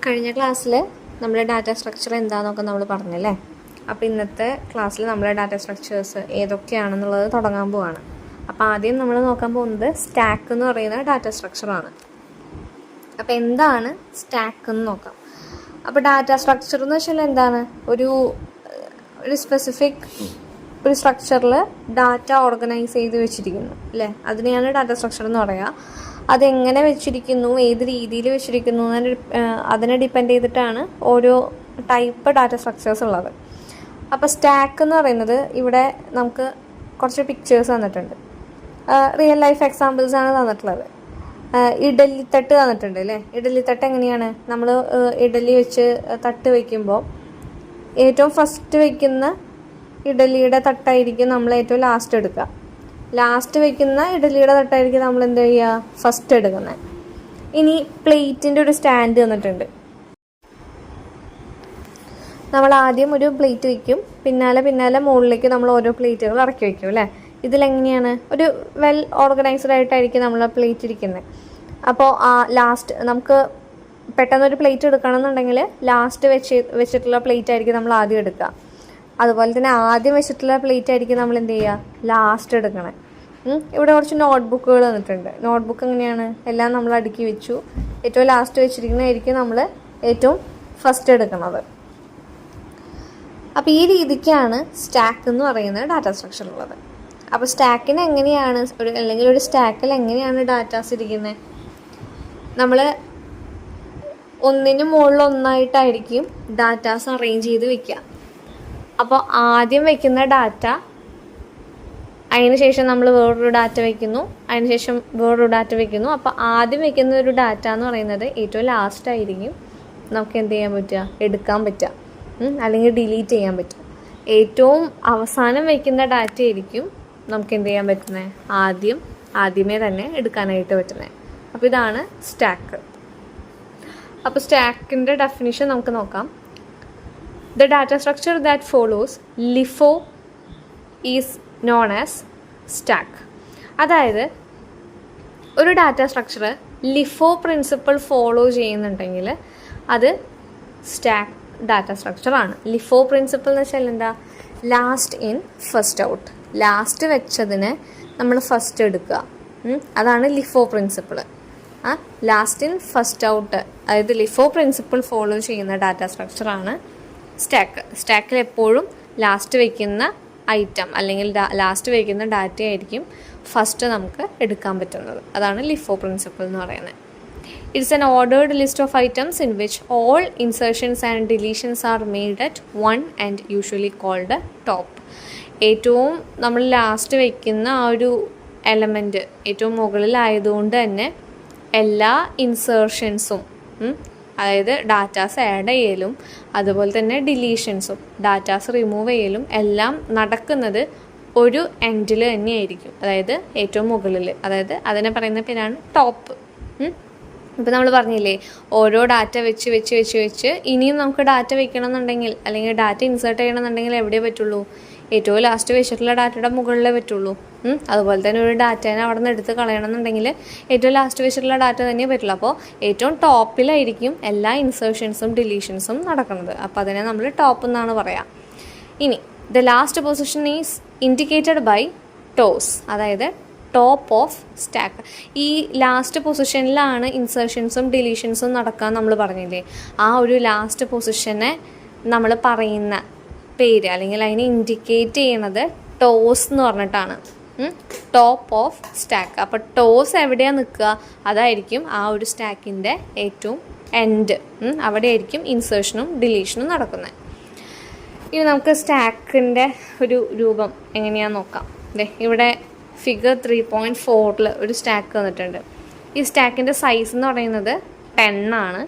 കഴിഞ്ഞ ക്ലാസ്സിൽ നമ്മുടെ ഡാറ്റ സ്ട്രക്ചർ എന്താണെന്നൊക്കെ നമ്മൾ പറഞ്ഞല്ലേ. അപ്പോൾ ഇന്നത്തെ ക്ലാസ്സിൽ നമ്മുടെ ഡാറ്റ സ്ട്രക്ചേഴ്സ് ഏതൊക്കെയാണെന്നുള്ളത് തുടങ്ങാൻ പോവാണ്. അപ്പോൾ ആദ്യം നമ്മൾ നോക്കാൻ പോകുന്നത് സ്റ്റാക്ക് എന്ന് പറയുന്ന ഡാറ്റ സ്ട്രക്ചറാണ്. അപ്പോൾ എന്താണ് സ്റ്റാക്ക് എന്ന് നോക്കാം. അപ്പോൾ ഡാറ്റ സ്ട്രക്ചർ എന്ന് വെച്ചാൽ എന്താണ്, ഒരു സ്പെസിഫിക് ഒരു സ്ട്രക്ചറിൽ ഡാറ്റ ഓർഗനൈസ് ചെയ്ത് വെച്ചിരിക്കുന്നു അല്ലേ, അതിനെയാണ് ഡാറ്റ സ്ട്രക്ചർ എന്ന് പറയുക. അതെങ്ങനെ വെച്ചിരിക്കുന്നു, ഏത് രീതിയിൽ വെച്ചിരിക്കുന്നു അതിനെ ഡിപ്പെൻഡ് ചെയ്തിട്ടാണ് ഓരോ ടൈപ്പ് ഡാറ്റ സ്ട്രക്ചേഴ്സ് ഉള്ളത്. അപ്പോൾ സ്റ്റാക്ക് എന്ന് പറയുന്നത് ഇവിടെ നമുക്ക് കുറച്ച് പിക്ചേഴ്സ് തന്നിട്ടുണ്ട്, റിയൽ ലൈഫ് എക്സാമ്പിൾസ് ആണ് തന്നിട്ടുള്ളത്. ഇഡലിത്തട്ട് തന്നിട്ടുണ്ട് അല്ലേ. ഇഡലിത്തട്ട് എങ്ങനെയാണ്, നമ്മൾ ഇഡലി വെച്ച് തട്ട് വയ്ക്കുമ്പോൾ ഏറ്റവും ഫസ്റ്റ് വയ്ക്കുന്ന ഇഡലിയുടെ തട്ടായിരിക്കും നമ്മൾ ഏറ്റവും ലാസ്റ്റ് എടുക്കുക. ലാസ്റ്റ് വയ്ക്കുന്ന ഇഡലിയുടെ തട്ടായിരിക്കും നമ്മൾ എന്ത് ചെയ്യുക, ഫസ്റ്റ് എടുക്കുന്നത്. ഇനി പ്ലേറ്റിൻ്റെ ഒരു സ്റ്റാൻഡ് തന്നിട്ടുണ്ട്. നമ്മൾ ആദ്യം ഒരു പ്ലേറ്റ് വയ്ക്കും, പിന്നാലെ മുകളിലേക്ക് നമ്മൾ ഓരോ പ്ലേറ്റുകൾ ഇറക്കി വയ്ക്കും അല്ലേ. ഇതിലെങ്ങനെയാണ്, ഒരു വെൽ ഓർഗനൈസ്ഡ് ആയിട്ടായിരിക്കും നമ്മൾ ആ പ്ലേറ്റ് ഇരിക്കുന്നത്. അപ്പോൾ ആ ലാസ്റ്റ് നമുക്ക് പെട്ടെന്നൊരു പ്ലേറ്റ് എടുക്കണമെന്നുണ്ടെങ്കിൽ ലാസ്റ്റ് വെച്ചിട്ടുള്ള പ്ലേറ്റ് ആയിരിക്കും നമ്മൾ ആദ്യം എടുക്കുക. അതുപോലെ തന്നെ ആദ്യം വെച്ചിട്ടുള്ള പ്ലേറ്റ് ആയിരിക്കും നമ്മൾ എന്ത് ചെയ്യുക, ലാസ്റ്റ് എടുക്കണേ. ഇവിടെ കുറച്ച് നോട്ട്ബുക്കുകൾ തന്നിട്ടുണ്ട്. നോട്ട്ബുക്ക് എങ്ങനെയാണ്, എല്ലാം നമ്മൾ അടുക്കി വെച്ചു, ഏറ്റവും ലാസ്റ്റ് വെച്ചിരിക്കുന്നതായിരിക്കും നമ്മൾ ഏറ്റവും ഫസ്റ്റ് എടുക്കുന്നത്. അപ്പോൾ ഈ രീതിക്കാണ് സ്റ്റാക്ക് എന്ന് പറയുന്ന ഡാറ്റ സ്ട്രക്ചർ ഉള്ളത്. അപ്പോൾ സ്റ്റാക്കിന് എങ്ങനെയാണ് അല്ലെങ്കിൽ ഒരു സ്റ്റാക്കിൽ എങ്ങനെയാണ് ഡാറ്റാസ് ഇരിക്കുന്നത്, നമ്മൾ ഒന്നിന് മുകളിൽ ഒന്നായിട്ടായിരിക്കും ഡാറ്റാസ് അറേഞ്ച് ചെയ്ത് വെക്കുക. അപ്പോൾ ആദ്യം വയ്ക്കുന്ന ഡാറ്റ, അതിന് ശേഷം നമ്മൾ വേറൊരു ഡാറ്റ വയ്ക്കുന്നു, അതിന് ശേഷം വേറൊരു ഡാറ്റ വയ്ക്കുന്നു. അപ്പോൾ ആദ്യം വയ്ക്കുന്ന ഒരു ഡാറ്റ എന്ന് പറയുന്നത് ഏറ്റവും ലാസ്റ്റ് ആയിരിക്കും നമുക്ക് എന്ത് ചെയ്യാൻ പറ്റുക, എടുക്കാൻ പറ്റുക, അല്ലെങ്കിൽ ഡിലീറ്റ് ചെയ്യാൻ പറ്റും. ഏറ്റവും അവസാനം വയ്ക്കുന്ന ഡാറ്റ ആയിരിക്കും നമുക്ക് എന്ത് ചെയ്യാൻ പറ്റുന്നത്, ആദ്യമേ തന്നെ എടുക്കാനായിട്ട് പറ്റുന്നത്. അപ്പോൾ ഇതാണ് സ്റ്റാക്ക്. അപ്പോൾ സ്റ്റാക്കിൻ്റെ ഡെഫിനിഷൻ നമുക്ക് നോക്കാം. The data structure that follows LIFO is known as stack. അതായത് ഒരു data structure LIFO principle follow ചെയ്യുന്നുണ്ടെങ്കിൽ അത് സ്റ്റാക്ക് ഡാറ്റ സ്ട്രക്ചറാണ്. ലിഫോ പ്രിൻസിപ്പിൾ എന്ന് വെച്ചാൽ എന്താ, last in first out. Last വെച്ചതിന് നമ്മൾ ഫസ്റ്റ് എടുക്കുക, അതാണ് LIFO principle. Last in first out, അതായത് ലിഫോ പ്രിൻസിപ്പിൾ ഫോളോ ചെയ്യുന്ന ഡാറ്റ സ്ട്രക്ചറാണ് സ്റ്റാക്ക്. സ്റ്റാക്കിൽ എപ്പോഴും ലാസ്റ്റ് വയ്ക്കുന്ന ഐറ്റം അല്ലെങ്കിൽ ലാസ്റ്റ് വയ്ക്കുന്ന ഡാറ്റ ആയിരിക്കും ഫസ്റ്റ് നമുക്ക് എടുക്കാൻ പറ്റുന്നത്. അതാണ് ലിഫോ പ്രിൻസിപ്പിൾ എന്ന് പറയുന്നത്. It's an ordered list of items in which all insertions and deletions are made at one end usually called top. ഏറ്റവും നമ്മൾ ലാസ്റ്റ് വയ്ക്കുന്ന ആ ഒരു എലമെൻറ്റ് ഏറ്റവും മുകളിലായതുകൊണ്ട് തന്നെ എല്ലാ ഇൻസേർഷൻസും, അതായത് ഡാറ്റാസ് ആഡ് ചെയ്യലും അതുപോലെ തന്നെ ഡിലീഷൻസും ഡാറ്റാസ് റിമൂവ് ചെയ്യലും എല്ലാം നടക്കുന്നത് ഒരു എൻഡിൽ തന്നെയായിരിക്കും, അതായത് ഏറ്റവും മുകളിൽ. അതായത് അതിനെ പറയുന്ന പേരാണ് ടോപ്പ്. ഇപ്പോൾ നമ്മൾ പറഞ്ഞില്ലേ, ഓരോ ഡാറ്റ വെച്ച് ഇനിയും നമുക്ക് ഡാറ്റ വെക്കണമെന്നുണ്ടെങ്കിൽ അല്ലെങ്കിൽ ഡാറ്റ ഇൻസേർട്ട് ചെയ്യണമെന്നുണ്ടെങ്കിൽ എവിടെയേ പറ്റുള്ളൂ, ഏറ്റവും ലാസ്റ്റ് വെച്ചിട്ടുള്ള ഡാറ്റയുടെ മുകളിലേ പറ്റുള്ളൂ. അതുപോലെ തന്നെ ഒരു ഡാറ്റേനെ അവിടെ നിന്ന് എടുത്ത് കളയണമെന്നുണ്ടെങ്കിൽ ഏറ്റവും ലാസ്റ്റ് വെച്ചിട്ടുള്ള ഡാറ്റ തന്നെ പറ്റില്ല. അപ്പോൾ ഏറ്റവും ടോപ്പിലായിരിക്കും എല്ലാ ഇൻസേർഷൻസും ഡിലീഷൻസും നടക്കുന്നത്. അപ്പോൾ അതിനെ നമ്മൾ ടോപ്പ് എന്നാണ് പറയുക. ഇനി the last position is indicated by TOS, അതായത് ടോപ്പ് ഓഫ് സ്റ്റാക്ക്. ഈ ലാസ്റ്റ് പൊസിഷനിലാണ് ഇൻസേർഷൻസും ഡിലീഷൻസും നടക്കാൻ നമ്മൾ പറഞ്ഞില്ലേ, ആ ഒരു ലാസ്റ്റ് പൊസിഷനെ നമ്മൾ പറയുന്ന പേര് അല്ലെങ്കിൽ അതിനെ ഇൻഡിക്കേറ്റ് ചെയ്യണത് ടോസ് എന്ന് പറഞ്ഞിട്ടാണ്, ടോപ്പ് ഓഫ് സ്റ്റാക്ക്. അപ്പോൾ ടോസ് എവിടെയാണ് നിൽക്കുക, അതായിരിക്കും ആ ഒരു സ്റ്റാക്കിൻ്റെ ഏറ്റവും എൻഡ്, അവിടെ ആയിരിക്കും ഇൻസേർഷനും ഡിലീഷനും നടക്കുന്നത്. ഇനി നമുക്ക് സ്റ്റാക്കിൻ്റെ ഒരു രൂപം എങ്ങനെയാണെന്ന് നോക്കാം. ഇവിടെ ഫിഗർ 3.4 ഒരു സ്റ്റാക്ക് വന്നിട്ടുണ്ട്. ഈ സ്റ്റാക്കിൻ്റെ സൈസ് എന്ന് പറയുന്നത് 10 ആണ്.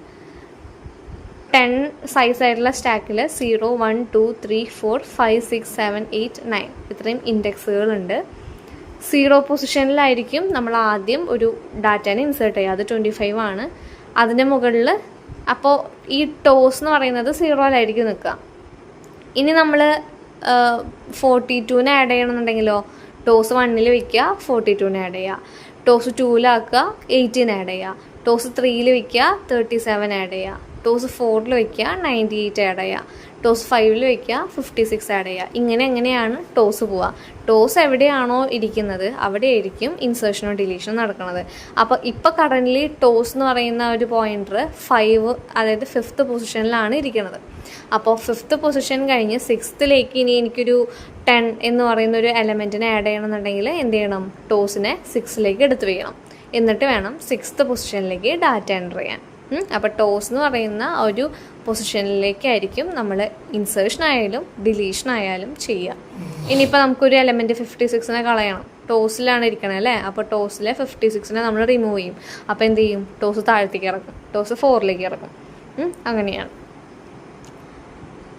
10 സൈസായിട്ടുള്ള സ്റ്റാക്കിൽ 0, 1, 2, 3, 4, 5, 6, 7, 8, 9 ഇത്രയും ഇൻഡെക്സുകളുണ്ട്. 0 പൊസിഷനിലായിരിക്കും നമ്മൾ ആദ്യം ഒരു ഡാറ്റേനെ ഇൻസേർട്ട് ചെയ്യുക, അത് 25 ആണ്. അതിൻ്റെ മുകളിൽ അപ്പോൾ ഈ ടോസ് എന്ന് പറയുന്നത് 0-ലായിരിക്കും നിൽക്കുക. ഇനി നമ്മൾ 42-നെ ആഡ് ചെയ്യണമെന്നുണ്ടെങ്കിലോ, ടോസ് 1-ൽ വയ്ക്കുക, 42-നെ ആഡ് ചെയ്യുക. ടോസ് 2-ലാക്കുക, 18 ആഡ് ചെയ്യുക. ടോസ് 3-ൽ വയ്ക്കുക, 37 ആഡ് ചെയ്യുക. ടോസ് 4 വയ്ക്കുക 98 ആഡ് ചെയ്യുക, ടോസ് 5 വയ്ക്കുക 56 ആഡ് ചെയ്യുക. എങ്ങനെയാണ് ടോസ് പോവുക. ടോസ് എവിടെയാണോ ഇരിക്കുന്നത് അവിടെ ആയിരിക്കും ഇൻസേർഷനോ ഡിലീഷനോ നടക്കുന്നത്. അപ്പോൾ ഇപ്പോൾ കറൻ്റ്ലി ടോസ് എന്ന് പറയുന്ന ഒരു പോയിൻ്റർ 5, അതായത് 5th പൊസിഷനിലാണ് ഇരിക്കുന്നത്. അപ്പോൾ 5th പൊസിഷൻ കഴിഞ്ഞ് 6th ഇനി എനിക്കൊരു 10 എന്ന് പറയുന്ന ഒരു എലമെൻറ്റിനെ ആഡ് ചെയ്യണമെന്നുണ്ടെങ്കിൽ എന്ത് ചെയ്യണം, ടോസിനെ 6 എടുത്ത് വയ്ക്കണം. എന്നിട്ട് വേണം 6th പൊസിഷനിലേക്ക് ഡാറ്റ എൻ്റർ ചെയ്യാൻ. അപ്പോൾ ടോസ് എന്ന് പറയുന്ന ഒരു പൊസിഷനിലേക്കായിരിക്കും നമ്മൾ ഇൻസേർഷൻ ആയാലും ഡിലീഷൻ ആയാലും ചെയ്യുക. ഇനിയിപ്പോൾ നമുക്കൊരു എലമെൻറ്റ് 56നെ കളയണം, ടോസിലാണ് ഇരിക്കണത് അല്ലേ. അപ്പോൾ ടോസിലെ 56നെ നമ്മൾ റിമൂവ് ചെയ്യും. അപ്പോൾ എന്ത് ചെയ്യും, ടോസ് താഴത്തേക്ക് ഇറക്കും, ടോസ് 4 ഇറക്കും. അങ്ങനെയാണ്.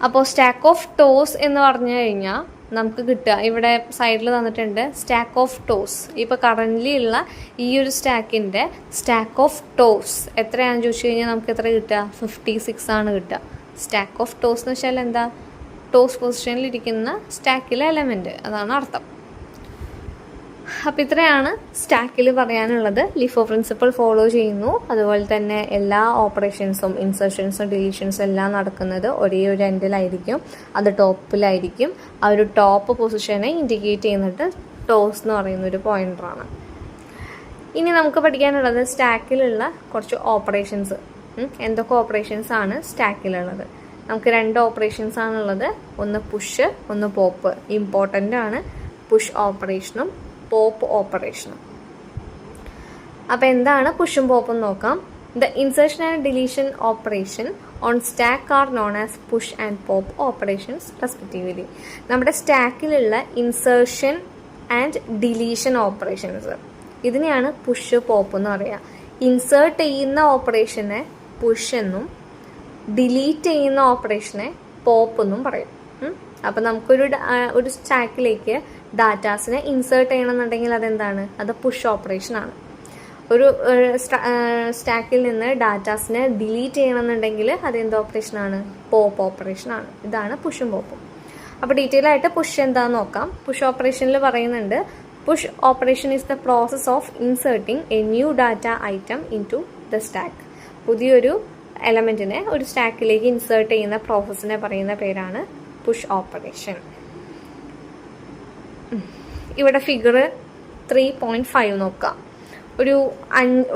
അപ്പോൾ സ്റ്റാക്ക് ഓഫ് ടോസ് എന്ന് പറഞ്ഞു കഴിഞ്ഞാൽ നമുക്ക് കിട്ടുക, ഇവിടെ സൈഡിൽ തന്നിട്ടുണ്ട് സ്റ്റാക്ക് ഓഫ് ടോസ്. ഇപ്പോൾ കറൻ്റ്ലി ഉള്ള ഈ ഒരു സ്റ്റാക്കിൻ്റെ സ്റ്റാക്ക് ഓഫ് ടോസ് എത്രയാണെന്ന് ചോദിച്ചു കഴിഞ്ഞാൽ നമുക്ക് എത്ര കിട്ടുക, 56 ആണ് കിട്ടുക. സ്റ്റാക്ക് ഓഫ് ടോസ് എന്ന് വെച്ചാൽ എന്താ, ടോസ് പൊസിഷനിലിരിക്കുന്ന സ്റ്റാക്കിലെ എലമെൻറ്റ്, അതാണ് അർത്ഥം. അപ്പോൾ ഇത്രയാണ് സ്റ്റാക്കിൽ പറയാനുള്ളത്. ലിഫോ പ്രിൻസിപ്പിൾ ഫോളോ ചെയ്യുന്നു. അതുപോലെ തന്നെ എല്ലാ ഓപ്പറേഷൻസും ഇൻസർഷൻസും ഡിലീഷൻസും എല്ലാം നടക്കുന്നത് ഒരേ ഒരു എൻഡിലായിരിക്കും, അത് ടോപ്പിലായിരിക്കും. ആ ഒരു ടോപ്പ് പൊസിഷനെ ഇൻഡിക്കേറ്റ് ചെയ്യുന്നിട്ട് ടോസ് എന്ന് പറയുന്നൊരു പോയിൻ്ററാണ്. ഇനി നമുക്ക് പഠിക്കാനുള്ളത് സ്റ്റാക്കിലുള്ള കുറച്ച് ഓപ്പറേഷൻസ്. എന്തൊക്കെ ഓപ്പറേഷൻസാണ് സ്റ്റാക്കിലുള്ളത്? നമുക്ക് 2 ഓപ്പറേഷൻസ് ആണുള്ളത്. ഒന്ന് പുഷ്, ഒന്ന് പോപ്പ്. ഇമ്പോർട്ടൻ്റ് ആണ് പുഷ് ഓപ്പറേഷനും പോപ്പ് ഓപ്പറേഷനും. അപ്പോൾ എന്താണ് പുഷും പോപ്പും നോക്കാം. The insertion and deletion operation on stack are known as push and pop operations respectively. നമ്മുടെ സ്റ്റാക്കിലുള്ള ഇൻസേർഷൻ ആൻഡ് ഡിലീഷൻ ഓപ്പറേഷൻസ്, ഇതിനെയാണ് പുഷ് പോപ്പ് എന്ന് പറയുക. ഇൻസേർട്ട് ചെയ്യുന്ന ഓപ്പറേഷനെ പുഷ് എന്നും ഡിലീറ്റ് ചെയ്യുന്ന ഓപ്പറേഷനെ പോപ്പ് എന്നും പറയും. അപ്പോൾ നമുക്കൊരു സ്റ്റാക്കിലേക്ക് ഡാറ്റാസിനെ ഇൻസേർട്ട് ചെയ്യണമെന്നുണ്ടെങ്കിൽ അതെന്താണ്, അത് പുഷ് ഓപ്പറേഷനാണ്. ഒരു സ്റ്റാക്കിൽ നിന്ന് ഡാറ്റാസിനെ ഡിലീറ്റ് ചെയ്യണമെന്നുണ്ടെങ്കിൽ അതെന്ത് ഓപ്പറേഷനാണ്, പോപ്പ് ഓപ്പറേഷനാണ്. ഇതാണ് പുഷും പോപ്പും. അപ്പോൾ ഡീറ്റെയിൽ ആയിട്ട് പുഷ് എന്താണെന്ന് നോക്കാം. പുഷ് ഓപ്പറേഷനിൽ പറയുന്നുണ്ട്, push operation is the process of inserting a new data item into the stack. പുതിയൊരു എലമെൻറ്റിനെ ഒരു സ്റ്റാക്കിലേക്ക് ഇൻസേർട്ട് ചെയ്യുന്ന പ്രോസസ്സിനെ പറയുന്ന പേരാണ് പുഷ് ഓപ്പറേഷൻ. ഇവിടെ ഫിഗർ 3.5 നോക്കാം.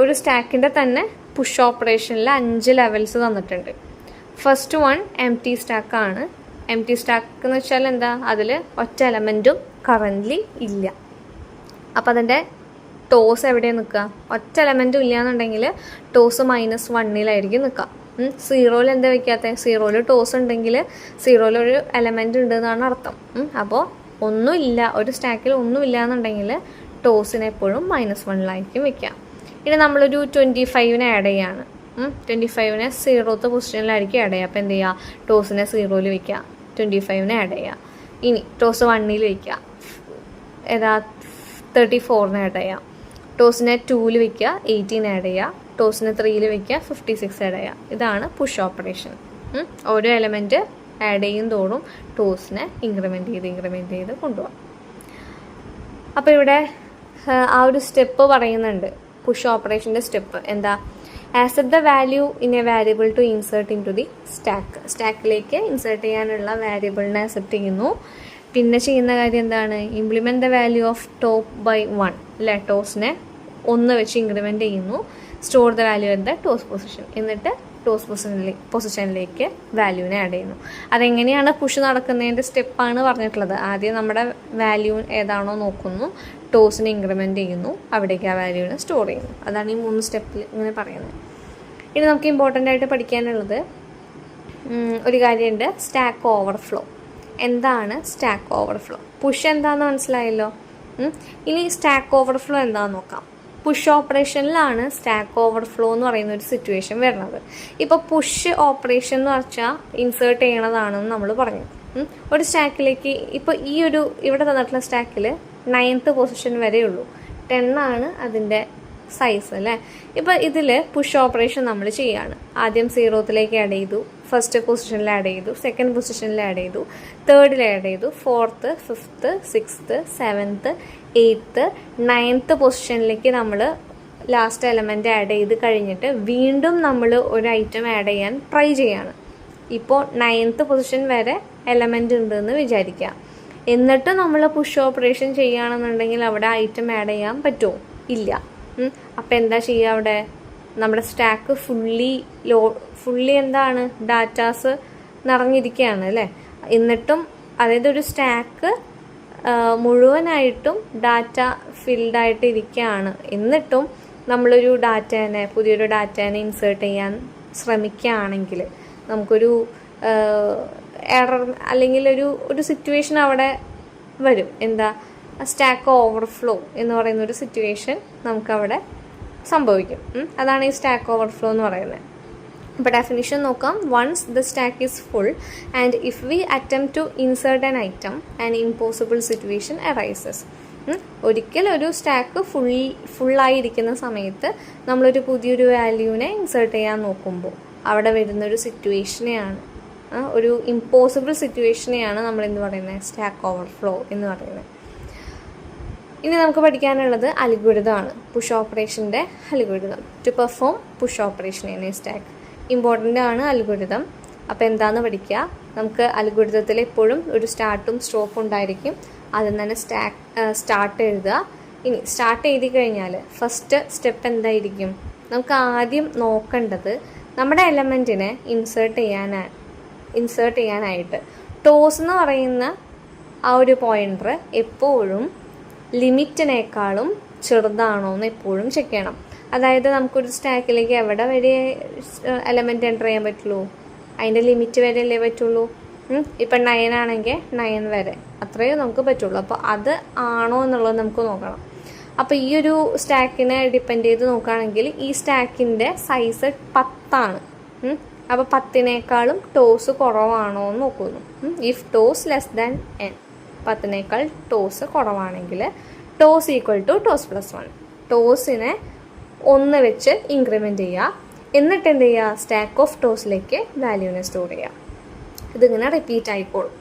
ഒരു സ്റ്റാക്കിൻ്റെ തന്നെ പുഷ് ഓപ്പറേഷനിൽ 5 ലെവൽസ് തന്നിട്ടുണ്ട്. ഫസ്റ്റ് വൺ എം ടി സ്റ്റാക്കാണ്. എം ടി സ്റ്റാക്ക് എന്ന് വെച്ചാൽ എന്താ, അതിൽ ഒറ്റ എലമെൻറ്റും കറൻ്റ്ലി ഇല്ല. അപ്പോൾ അതിൻ്റെ ടോസ് എവിടെയാണ് നിൽക്കുക, ഒറ്റ എലമെൻറ്റും ഇല്ല എന്നുണ്ടെങ്കിൽ ടോസ് -1 നിൽക്കുക. 0 എന്താ വയ്ക്കാത്ത, 0 ടോസ് ഉണ്ടെങ്കിൽ 0 ഒരു എലമെൻറ്റ് ഉണ്ട് എന്നാണ് അർത്ഥം. അപ്പോൾ ഒന്നുമില്ല, ഒരു സ്റ്റാക്കിൽ ഒന്നുമില്ല എന്നുണ്ടെങ്കിൽ ടോസിനെ എപ്പോഴും -1 വെക്കാം. ഇനി നമ്മളൊരു 25നെ ആഡ് ചെയ്യാണ്. 25നെ 0th പൊസിഷനിലായിരിക്കും ആഡ് ചെയ്യുക. അപ്പോൾ എന്ത് ചെയ്യുക, ടോസിനെ 0 വയ്ക്കുക, 25നെ ആഡ് ചെയ്യുക. ഇനി ടോസ് 1 വയ്ക്കുക, ഏതാ 34നെ ആഡ് ചെയ്യുക. ടോസിനെ 2 വയ്ക്കുക, 18 ആഡ് ചെയ്യുക. ടോസിനെ 3 വയ്ക്കുക, 56 ആഡ് ചെയ്യുക. ഇതാണ് പുഷ് ഓപ്പറേഷൻ. ഓരോ എലമെൻറ്റ് ആഡ് ചെയ്യും തോറും ടോസിനെ ഇൻക്രിമെൻറ്റ് ചെയ്ത് കൊണ്ടുപോകാം. അപ്പോൾ ഇവിടെ ആ ഒരു സ്റ്റെപ്പ് പറയുന്നുണ്ട്, പുഷ് ഓപ്പറേഷൻ്റെ സ്റ്റെപ്പ് എന്താ, accept the value in a variable to insert into the stack. സ്റ്റാക്കിലേക്ക് ഇൻസേർട്ട് ചെയ്യാനുള്ള വാരിയബിളിനെ അക്സെപ്റ്റ് ചെയ്യുന്നു. പിന്നെ ചെയ്യുന്ന കാര്യം എന്താണ്, implement the value of top by 1 അല്ലേ, ടോസിനെ 1 വെച്ച് ഇൻക്രിമെൻറ്റ് ചെയ്യുന്നു. Store the value at the TOS position, എന്നിട്ട് ടോസ് പൊസിഷനിലേക്ക് വാല്യൂവിനെ ആഡ് ചെയ്യുന്നു. അതെങ്ങനെയാണ് പുഷ് നടക്കുന്നതിൻ്റെ സ്റ്റെപ്പാണ് പറഞ്ഞിട്ടുള്ളത്. ആദ്യം നമ്മുടെ വാല്യൂ ഏതാണോ നോക്കുന്നു, ടോസിനെ ഇൻക്രിമെൻറ്റ് ചെയ്യുന്നു, അവിടേക്ക് ആ വാല്യൂവിനെ സ്റ്റോർ ചെയ്യുന്നു. അതാണ് ഈ 3 സ്റ്റെപ്പിൽ ഇങ്ങനെ പറയുന്നത്. ഇനി നമുക്ക് ഇമ്പോർട്ടൻ്റ് ആയിട്ട് പഠിക്കാനുള്ളത് ഒരു കാര്യമുണ്ട്, സ്റ്റാക്ക് ഓവർഫ്ലോ. എന്താണ് സ്റ്റാക്ക് ഓവർഫ്ലോ? പുഷ് എന്താണെന്ന് മനസ്സിലായല്ലോ. ഇനി സ്റ്റാക്ക് ഓവർഫ്ലോ എന്താണെന്ന് നോക്കാം. പുഷ് ഓപ്പറേഷനിലാണ് സ്റ്റാക്ക് ഓവർഫ്ലോ എന്ന് പറയുന്ന ഒരു സിറ്റുവേഷൻ വരുന്നത്. ഇപ്പോൾ പുഷ് ഓപ്പറേഷൻ എന്ന് വെച്ചാൽ ഇൻസേർട്ട് ചെയ്യണതാണെന്ന് നമ്മൾ പറഞ്ഞു. ഒരു സ്റ്റാക്കിലേക്ക് ഇപ്പോൾ ഇവിടെ തന്നിട്ടുള്ള സ്റ്റാക്കിൽ 9th പൊസിഷൻ വരെയുള്ളൂ, 10 ആണ് അതിൻ്റെ സൈസ് അല്ലേ. ഇപ്പോൾ ഇതിൽ പുഷ് ഓപ്പറേഷൻ നമ്മൾ ചെയ്യുകയാണ്. ആദ്യം 0th ആഡ് ചെയ്തു, ഫസ്റ്റ് പൊസിഷനിൽ ആഡ് ചെയ്തു, സെക്കൻഡ് പൊസിഷനിൽ ആഡ് ചെയ്തു, 3rd ആഡ് ചെയ്തു, 4th 5th 6th 7th 8th 9th പൊസിഷനിലേക്ക് നമ്മൾ ലാസ്റ്റ് എലമെൻറ്റ് ആഡ് ചെയ്ത് കഴിഞ്ഞിട്ട് വീണ്ടും നമ്മൾ ഒരു ഐറ്റം ആഡ് ചെയ്യാൻ ട്രൈ ചെയ്യാണ്. ഇപ്പോൾ 9th പൊസിഷൻ വരെ എലമെൻ്റ് ഉണ്ടെന്ന് വിചാരിക്കുക. എന്നിട്ട് നമ്മൾ പുഷ് ഓപ്പറേഷൻ ചെയ്യുകയാണെന്നുണ്ടെങ്കിൽ അവിടെ ഐറ്റം ആഡ് ചെയ്യാൻ പറ്റുമോ? ഇല്ല. അപ്പോൾ എന്താ ചെയ്യുക? അവിടെ നമ്മുടെ സ്റ്റാക്ക് ഫുള്ളി എന്താണ്, ഡാറ്റാസ് നിറഞ്ഞിരിക്കുകയാണ് അല്ലേ. എന്നിട്ടും അതായത് ഒരു സ്റ്റാക്ക് മുഴുവനായിട്ടും ഡാറ്റ ഫിൽഡായിട്ട് ഇരിക്കുകയാണ്. എന്നിട്ടും നമ്മളൊരു പുതിയൊരു ഡാറ്റേനെ ഇൻസേർട്ട് ചെയ്യാൻ ശ്രമിക്കുകയാണെങ്കിൽ നമുക്കൊരു എറർ അല്ലെങ്കിൽ ഒരു സിറ്റുവേഷൻ അവിടെ വരും. എന്താ, സ്റ്റാക്ക് ഓവർഫ്ലോ എന്ന് പറയുന്ന ഒരു സിറ്റുവേഷൻ നമുക്കവിടെ സംഭവിക്കും. അതാണ് ഈ സ്റ്റാക്ക് ഓവർഫ്ലോ എന്ന് പറയുന്നത്. അപ്പോൾ ഡെഫിനിഷൻ നോക്കാം. Once the stack is full and if we attempt to insert an item and impossible situation arises. ഒരിക്കൽ ഒരു സ്റ്റാക്ക് ഫുള്ളായിരിക്കുന്ന സമയത്ത് നമ്മളൊരു പുതിയൊരു വാല്യൂവിനെ ഇൻസേർട്ട് ചെയ്യാൻ നോക്കുമ്പോൾ അവിടെ വരുന്നൊരു സിറ്റുവേഷനെയാണ്, ഒരു ഇമ്പോസിബിൾ സിറ്റുവേഷനെയാണ് നമ്മൾ എന്ത് പറയുന്നത്, സ്റ്റാക്ക് ഓവർഫ്ലോ എന്ന് പറയുന്നത്. ഇനി നമുക്ക് പഠിക്കാനുള്ളത് അൽഗോരിതമാണ്, പുഷ് ഓപ്പറേഷൻ്റെ algorithm. To perform push operation in a stack important ആണ് അൽഗോരിതം. അപ്പോൾ എന്താണെന്ന് പഠിക്കുക. നമുക്ക് അൽഗോരിതത്തിൽ എപ്പോഴും ഒരു സ്റ്റാർട്ടും സ്റ്റോപ്പും ഉണ്ടായിരിക്കും. അതിൽ തന്നെ സ്റ്റാർട്ട് എഴുതുക. ഇനി സ്റ്റാർട്ട് എഴുതി കഴിഞ്ഞാൽ ഫസ്റ്റ് സ്റ്റെപ്പ് എന്തായിരിക്കും? നമുക്ക് ആദ്യം നോക്കേണ്ടത് നമ്മുടെ എലമെൻറ്റിനെ ഇൻസേർട്ട് ചെയ്യാനായിട്ട് ടോസ് എന്ന് പറയുന്ന ആ ഒരു പോയിൻ്റർ എപ്പോഴും ലിമിറ്റിനേക്കാളും ചെറുതാണോ എന്ന് എപ്പോഴും ചെക്ക് ചെയ്യണം. അതായത് നമുക്കൊരു സ്റ്റാക്കിലേക്ക് എവിടെ വരെ എലമെൻറ്റ് എൻ്റർ ചെയ്യാൻ പറ്റുള്ളൂ, അതിൻ്റെ ലിമിറ്റ് വരെ അല്ലേ പറ്റുള്ളൂ. ഇപ്പം 9 ആണെങ്കിൽ 9 വരെ അത്രയേ നമുക്ക് പറ്റുള്ളൂ. അപ്പോൾ അത് ആണോ എന്നുള്ളത് നമുക്ക് നോക്കണം. അപ്പോൾ ഈ ഒരു സ്റ്റാക്കിനെ ഡിപ്പെൻഡ് ചെയ്ത് നോക്കുകയാണെങ്കിൽ ഈ സ്റ്റാക്കിൻ്റെ സൈസ് 10 അപ്പോൾ 10നേക്കാളും ടോസ് കുറവാണോ എന്ന് നോക്കുന്നു. If TOS less than n, 10നേക്കാൾ ടോസ് കുറവാണെങ്കിൽ TOS equal to TOS plus 1, ടോസിനെ 1 വെച്ച് ഇൻക്രിമെൻറ്റ് ചെയ്യുക. എന്നിട്ട് എന്ത് ചെയ്യുക, സ്റ്റാക്ക് ഓഫ് ടോസിലേക്ക് വാല്യൂവിനെ സ്റ്റോർ ചെയ്യുക. ഇതിങ്ങനെ റിപ്പീറ്റ് ആയിക്കോളും.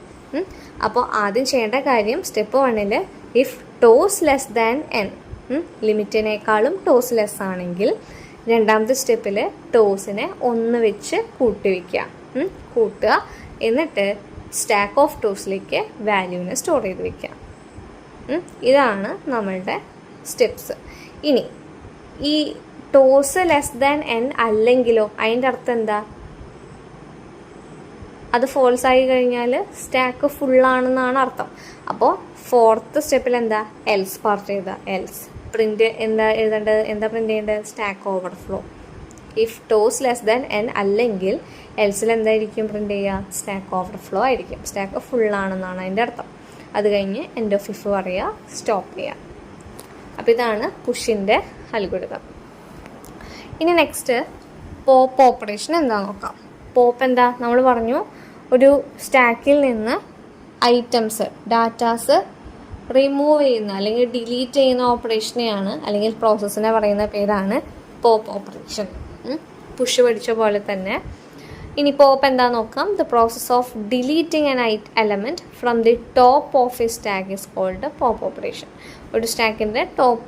അപ്പോൾ ആദ്യം ചെയ്യേണ്ട കാര്യം സ്റ്റെപ്പ് 1ൽ if TOS less than n, ലിമിറ്റിനേക്കാളും ടോസ് ലെസ് ആണെങ്കിൽ രണ്ടാമത്തെ സ്റ്റെപ്പിൽ ടോസിനെ 1 വെച്ച് കൂട്ടുക. എന്നിട്ട് സ്റ്റാക്ക് ഓഫ് ടോസിലേക്ക് വാല്യൂവിനെ സ്റ്റോർ ചെയ്ത് വെക്കുക. ഇതാണ് നമ്മളുടെ സ്റ്റെപ്സ്. ഇനി ഈ ടോസ് ലെസ് ദാൻ n അല്ലെങ്കിലോ അതിൻ്റെ അർത്ഥം എന്താ? അത് ഫോൾസ് ആയി കഴിഞ്ഞാൽ സ്റ്റാക്ക് ഫുള്ളാണെന്നാണ് അർത്ഥം. അപ്പോൾ 4th സ്റ്റെപ്പിൽ എന്താ, എൽസ് പാർട്ട് ചെയ്താൽ എൽസ് പ്രിൻ്റ് എന്താ പ്രിൻ്റ് ചെയ്യേണ്ടത്, stack overflow. If TOS less than n അല്ലെങ്കിൽ എൽസിൽ എന്തായിരിക്കും പ്രിൻ്റ് ചെയ്യുക, സ്റ്റാക്ക് ഓവർഫ്ലോ ആയിരിക്കും. സ്റ്റാക്ക് ഫുള്ളാണെന്നാണ് അതിൻ്റെ അർത്ഥം. അത് കഴിഞ്ഞ് എൻഡ് ഓഫ് ഇഫ് പറയുക, സ്റ്റോപ്പ് ചെയ്യുക. അപ്പോൾ ഇതാണ് പുഷിൻ്റെ അൽഗോരിതം. ഇനി നെക്സ്റ്റ് പോപ്പ് ഓപ്പറേഷൻ എന്താ നോക്കാം. പോപ്പ് എന്താ, നമ്മൾ പറഞ്ഞു ഒരു സ്റ്റാക്കിൽ നിന്ന് ഐറ്റംസ് ഡാറ്റാസ് റിമൂവ് ചെയ്യുന്ന അല്ലെങ്കിൽ ഡിലീറ്റ് ചെയ്യുന്ന ഓപ്പറേഷനെയാണ് അല്ലെങ്കിൽ പ്രോസസ്സിനെ പറയുന്ന പേരാണ് പോപ്പ് ഓപ്പറേഷൻ. പുഷ് പഠിച്ച പോലെ തന്നെ ഇനി പോപ്പ് എന്താ നോക്കാം. The process of deleting an element from the top of a stack is called pop operation. ഒരു സ്റ്റാക്കിൻ്റെ ടോപ്പ്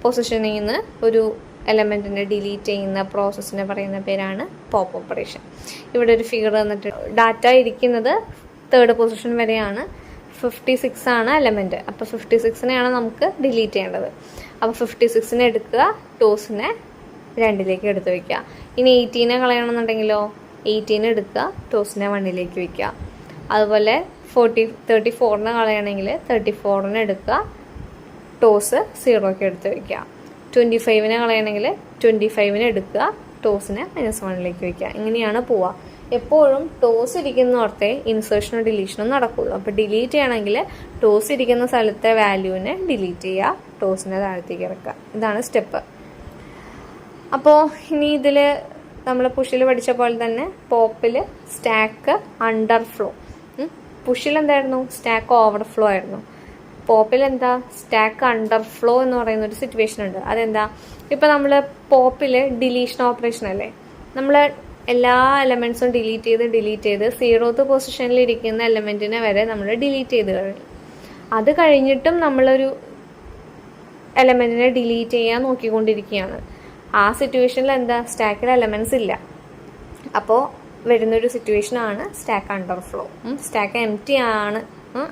പൊസിഷനിൽ നിന്ന് ഒരു എലമെൻറ്റിനെ ഡിലീറ്റ് ചെയ്യുന്ന പ്രോസസ്സിനെ പറയുന്ന പേരാണ് പോപ്പ് ഓപ്പറേഷൻ. ഇവിടെ ഒരു ഫിഗർ തന്നിട്ട് ഡാറ്റ ഇരിക്കുന്നത് 3rd പൊസിഷൻ വരെയാണ്. 56 ആണ് എലമെൻറ്റ്. അപ്പോൾ 56നെയാണ് നമുക്ക് ഡിലീറ്റ് ചെയ്യേണ്ടത്. അപ്പോൾ 56നെ എടുക്കുക, ടോസിനെ 2ലേക്ക് എടുത്ത് വയ്ക്കുക. ഇനി 18നെ കളയണമെന്നുണ്ടെങ്കിലോ 18 എടുക്കുക, ടോസിനെ 1ലേക്ക് വയ്ക്കുക. അതുപോലെ 34നെ കളയണമെങ്കിൽ 34നെ എടുക്കുക, ടോസ് 0ക്ക് എടുത്ത് വയ്ക്കുക. 25നെ കളയണമെങ്കിൽ 25നെ എടുക്കുക, ടോസിനെ -1ലേക്ക് വയ്ക്കുക. ഇങ്ങനെയാണ് പോവുക. എപ്പോഴും ടോസ് ഇരിക്കുന്നിടത്തെ ഇൻസേർഷനോ ഡിലീഷനോ നടക്കുള്ളൂ. അപ്പോൾ ഡിലീറ്റ് ചെയ്യണമെങ്കിൽ ടോസ് ഇരിക്കുന്ന സ്ഥലത്തെ വാല്യൂവിനെ ഡിലീറ്റ് ചെയ്യുക, ടോസിനെ താഴത്തേക്ക് ഇറക്കുക. ഇതാണ് സ്റ്റെപ്പ്. അപ്പോൾ ഇനി ഇതിൽ നമ്മൾ പുഷിൽ പഠിച്ച പോലെ തന്നെ പോപ്പിൽ സ്റ്റാക്ക് അണ്ടർഫ്ലോ. പുഷിൽ എന്തായിരുന്നു, സ്റ്റാക്ക് ഓവർഫ്ലോ ആയിരുന്നു. പോപ്പിൽ എന്താ, സ്റ്റാക്ക് അണ്ടർഫ്ലോ എന്ന് പറയുന്ന ഒരു സിറ്റുവേഷൻ ഉണ്ട്. അതെന്താ, ഇപ്പം നമ്മൾ പോപ്പിൽ ഡിലീഷൻ ഓപ്പറേഷൻ അല്ലേ, നമ്മൾ എല്ലാ എലമെൻറ്റ്സും ഡിലീറ്റ് ചെയ്ത് 0th പൊസിഷനിൽ ഇരിക്കുന്ന എലമെൻറ്റിനെ വരെ നമ്മൾ ഡിലീറ്റ് ചെയ്ത് കഴിഞ്ഞു. അത് കഴിഞ്ഞിട്ടും നമ്മളൊരു എലമെൻറ്റിനെ ഡിലീറ്റ് ചെയ്യാൻ നോക്കിക്കൊണ്ടിരിക്കുകയാണ്. ആ സിറ്റുവേഷനിൽ എന്താ, സ്റ്റാക്കിൽ എലമെൻറ്റ്സ് ഇല്ല. അപ്പോൾ വരുന്നൊരു സിറ്റുവേഷനാണ് stack underflow. Stack empty ആണ്.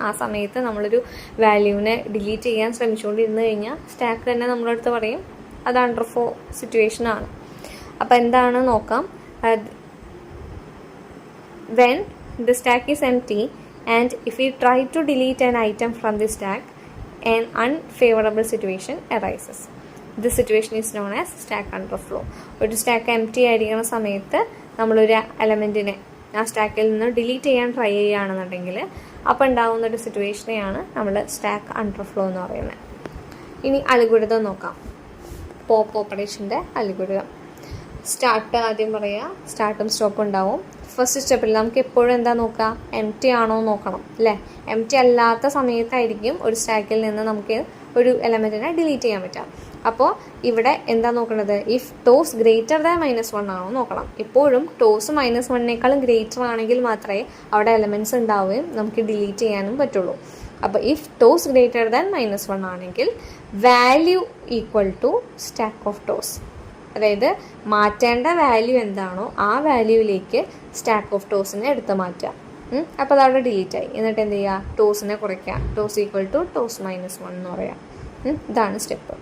ആ സമയത്ത് നമ്മളൊരു വാല്യൂവിനെ ഡിലീറ്റ് ചെയ്യാൻ ശ്രമിച്ചുകൊണ്ടിരുന്നു കഴിഞ്ഞാൽ സ്റ്റാക്ക് തന്നെ നമ്മുടെ അടുത്ത് പറയും അത് അണ്ടർഫ്ലോ സിറ്റുവേഷനാണ്. അപ്പോൾ എന്താണ് നോക്കാം. When the stack is empty and if we try to delete an item from the stack, an unfavorable situation arises. This situation is known as stack underflow. ഒരു സ്റ്റാക്ക് എം ടി ആയിരിക്കുന്ന സമയത്ത് നമ്മളൊരു എലമെൻറ്റിനെ ആ സ്റ്റാക്കിൽ നിന്ന് ഡിലീറ്റ് ചെയ്യാൻ try ചെയ്യുകയാണെന്നുണ്ടെങ്കിൽ അപ്പോൾ ഉണ്ടാകുന്നൊരു സിറ്റുവേഷനെയാണ് നമ്മൾ സ്റ്റാക്ക് അണ്ടർഫ്ലോ എന്ന് പറയുന്നത്. ഇനി അൽഗോരിതം നോക്കാം. Pop ഓപ്പറേഷൻ്റെ algorithm. സ്റ്റാർട്ട് ആദ്യം പറയുക, സ്റ്റാർട്ടും സ്റ്റോപ്പും ഉണ്ടാവും. ഫസ്റ്റ് സ്റ്റെപ്പിൽ നമുക്ക് എപ്പോഴും എന്താ നോക്കുക, എം ടി ആണോ നോക്കണം അല്ലേ. എം ടി അല്ലാത്ത സമയത്തായിരിക്കും ഒരു സ്റ്റാക്കിൽ നിന്ന് നമുക്ക് ഒരു എലമെൻറ്റിനെ ഡിലീറ്റ് ചെയ്യാൻ പറ്റുക. അപ്പോൾ ഇവിടെ എന്താ നോക്കുന്നത്, ഇഫ് ടോസ് ഗ്രേറ്റർ ദാൻ -1 ആണോ നോക്കണം. എപ്പോഴും ടോസ് -1 ഗ്രേറ്റർ ആണെങ്കിൽ മാത്രമേ അവിടെ എലമെൻറ്റ്സ് ഉണ്ടാവുകയും നമുക്ക് ഡിലീറ്റ് ചെയ്യാനും പറ്റുള്ളൂ. അപ്പോൾ ഇഫ് ടോസ് ഗ്രേറ്റർ ദാൻ -1 ആണെങ്കിൽ value equal to stack of TOS. അതായത് മാറ്റേണ്ട വാല്യൂ എന്താണോ ആ വാല്യൂവിലേക്ക് സ്റ്റാക്ക് ഓഫ് ടോസിനെ എടുത്ത് മാറ്റുക. അപ്പോൾ അതവിടെ ഡിലീറ്റ് ആയി. എന്നിട്ട് എന്ത് ചെയ്യുക, ടോസിനെ കുറയ്ക്കുക. ടോസ് ഈക്വൽ ടു ടോസ് -1 എന്ന് പറയാം. ഇതാണ് സ്റ്റെപ്പ്.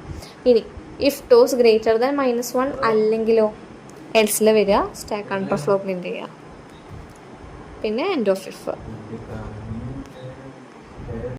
ഇനി ഇഫ് ടോസ് ഗ്രേറ്റർ ദാൻ -1 അല്ലെങ്കിലോ എൽസിൽ വരിക, സ്റ്റാക്ക് അണ്ടർഫ്ലോ പ്രിന്റ് ചെയ്യുക, പിന്നെ എൻഡ് ഓഫ് ഇഫ്.